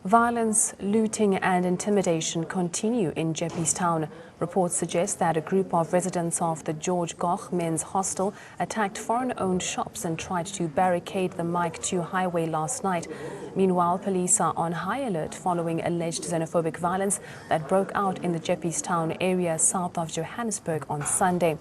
Violence, looting and intimidation continue in Jeppestown. Reports suggest that a group of residents of the George Goch men's hostel attacked foreign-owned shops and tried to barricade the Mike 2 highway last night. Meanwhile, police are on high alert following alleged xenophobic violence that broke out in the Jeppestown area south of Johannesburg on Sunday.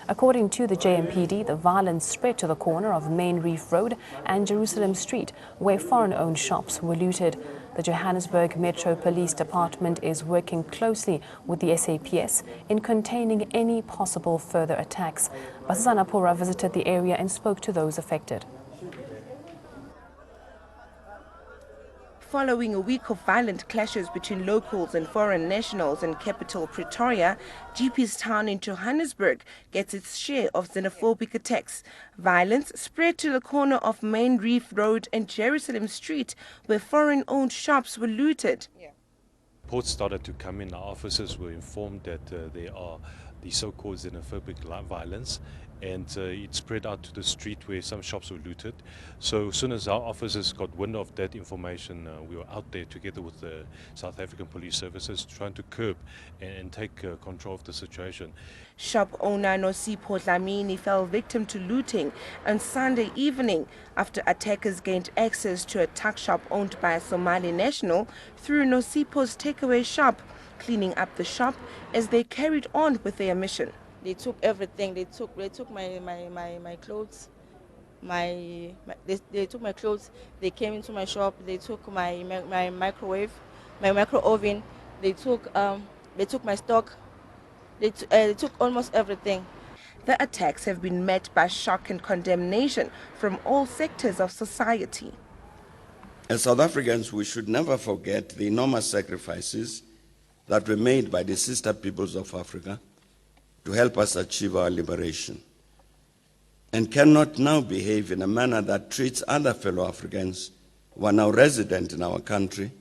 According to the JMPD, the violence spread to the corner of Main Reef Road and Jerusalem Street, where foreign-owned shops were looted. The Johannesburg Metro Police Department is working closely with the SAPS in containing any possible further attacks. Basisana Pura visited the area and spoke to those affected. Following a week of violent clashes between locals and foreign nationals in capital Pretoria, Jeppestown in Johannesburg gets its share of xenophobic attacks. Violence spread to the corner of Main Reef Road and Jerusalem Street, where foreign-owned shops were looted. Reports started to come in. Our officers were informed that there are the so-called xenophobic violence, and it spread out to the street where some shops were looted. So as soon as our officers got wind of that information, we were out there together with the South African Police Services trying to curb and take control of the situation. Shop owner Nosipho Dlamini fell victim to looting on Sunday evening after attackers gained access to a tuck shop owned by a Somali national through Nosipho's takeaway shop, cleaning up the shop as they carried on with their mission. They took everything. They took my clothes. They took my clothes. They came into my shop. They took my microwave, my micro oven. They took my stock. They took almost everything. The attacks have been met by shock and condemnation from all sectors of society. As South Africans, we should never forget the enormous sacrifices that were made by the sister peoples of Africa to help us achieve our liberation, and cannot now behave in a manner that treats other fellow Africans who are now resident in our country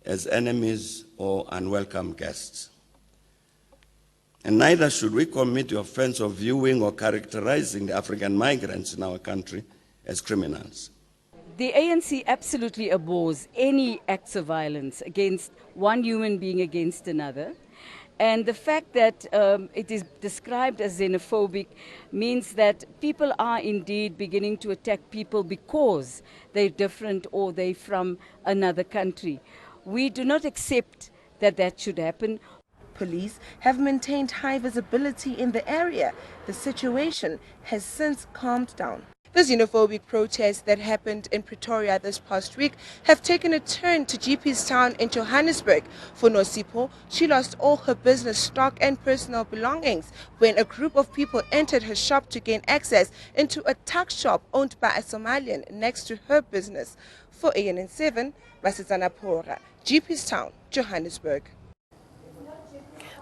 as enemies or unwelcome guests. And neither should we commit the offense of viewing or characterizing the African migrants in our country as criminals. The ANC absolutely abhors any acts of violence against one human being against another. And the fact that it is described as xenophobic means that people are indeed beginning to attack people because they're different or they're from another country. We do not accept that that should happen. Police have maintained high visibility in the area. The situation has since calmed down. The xenophobic protests that happened in Pretoria this past week have taken a turn to Jeppestown in Johannesburg. For Nosipho, she lost all her business stock and personal belongings when a group of people entered her shop to gain access into a tuck shop owned by a Somalian next to her business. For ANN7, Basisana Pura, Jeppestown, Johannesburg.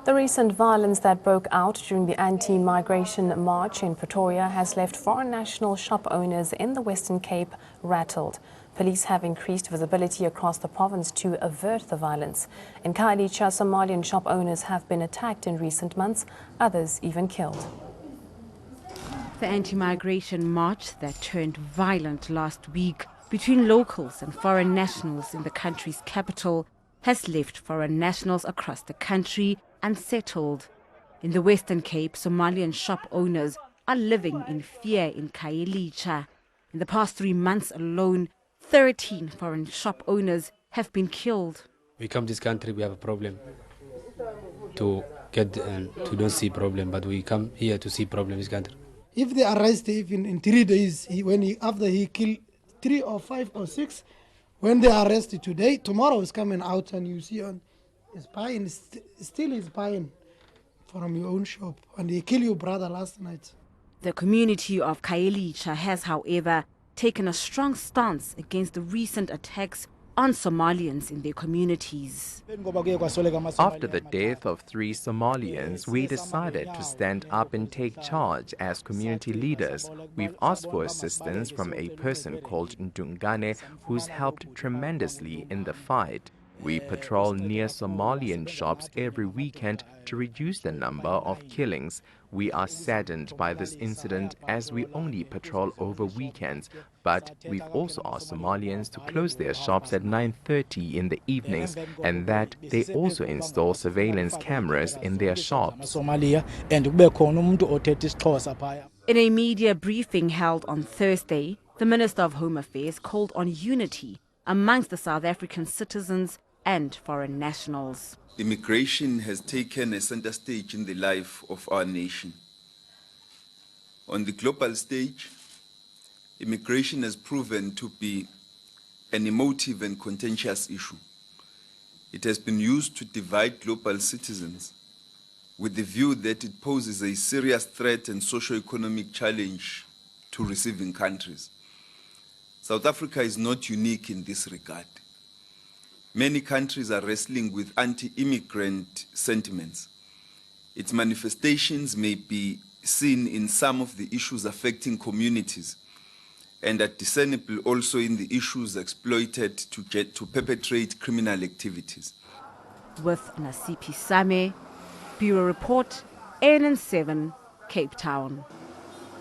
The recent violence that broke out during the anti-migration march in Pretoria has left foreign national shop owners in the Western Cape rattled. Police have increased visibility across the province to avert the violence. In Khayelitsha, Somalian shop owners have been attacked in recent months, others even killed. The anti-migration march that turned violent last week between locals and foreign nationals in the country's capital has left foreign nationals across the country unsettled. In the Western Cape, Somalian shop owners are living in fear in Khayelitsha. In the past 3 months alone, 13 foreign shop owners have been killed. We come to this country, we have a problem. To don't see problem, but we come here to see problem in this country. If they arrest even in 3 days, after he killed 3 or 5 or 6, when they arrest today, tomorrow is coming out and you see on is buying, still is buying from your own shop, and they kill your brother last night. The community of Khayelitsha has, however, taken a strong stance against the recent attacks on Somalians in their communities. After the death of 3 Somalians, we decided to stand up and take charge as community leaders. We've asked for assistance from a person called Ndungane, who's helped tremendously in the fight. We patrol near Somalian shops every weekend to reduce the number of killings. We are saddened by this incident as we only patrol over weekends, but we've also asked Somalians to close their shops at 9:30 in the evenings and that they also install surveillance cameras in their shops. In a media briefing held on Thursday, the Minister of Home Affairs called on unity amongst the South African citizens and foreign nationals. Immigration has taken a center stage in the life of our nation. On the global stage, immigration has proven to be an emotive and contentious issue. It has been used to divide global citizens with the view that it poses a serious threat and socio-economic challenge to receiving countries. South Africa is not unique in this regard. Many countries are wrestling with anti-immigrant sentiments. Its manifestations may be seen in some of the issues affecting communities and are discernible also in the issues exploited to perpetrate criminal activities. With Nasipi Same, Bureau Report, ANN7, Cape Town.